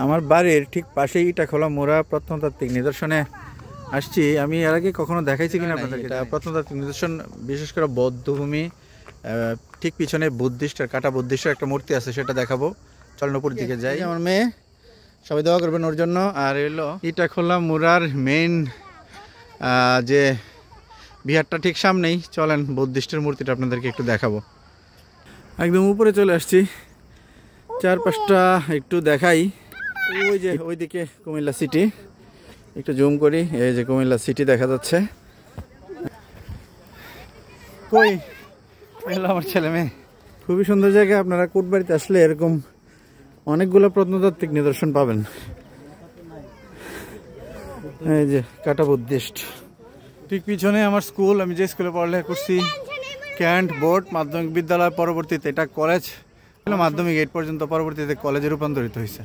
আমার বাড়ির ঠিক পাশেই ইটাখোলা মোড়া প্রত্নতাত্ত্বিক নিদর্শনে আসছি। আমি এর আগে কখনো দেখাইছি কিনা আপনাদেরকে। এটা প্রত্নতাত্ত্বিক নিদর্শন, বিশেষ করে বৌদ্ধভূমি। ঠিক পিছনে বুদ্ধিস্টের কাটা বুদ্ধিস্টের একটা মূর্তি আছে, সেটা দেখাবো। চলেন উপর দিকে যাই। আমার মেয়ে, সবাই দোয়া করবেন ওর জন্য। আর এলো ইটাখোলা মোড়ার মেইন যে বিহারটা ঠিক সামনেই। চলেন বুদ্ধিস্টের মূর্তিটা আপনাদেরকে একটু দেখাবো। একদম উপরে চলে আসছি, চারপাশটা একটু দেখাই। ওই যে ওইদিকে কুমিল্লা সিটি, একটু জুম করি। এই যে কুমিল্লা সিটি দেখা যাচ্ছে। কই এলো আমার ছেলে মেয়ে। খুবই সুন্দর জায়গা। আপনারা কোটবাড়িতে আসলে এরকম অনেকগুলো প্রত্নতাত্ত্বিক নিদর্শন পাবেন। এই যে কাটা বুদ্ধিস্ট, ঠিক পিছনে আমার স্কুল। আমি যে স্কুলে পড়ালেখা করছি, ক্যান্ট বোর্ড মাধ্যমিক বিদ্যালয়, পরবর্তীতে এটা কলেজ, মাধ্যমিক 8 পর্যন্ত, পরবর্তীতে কলেজে রূপান্তরিত হয়েছে।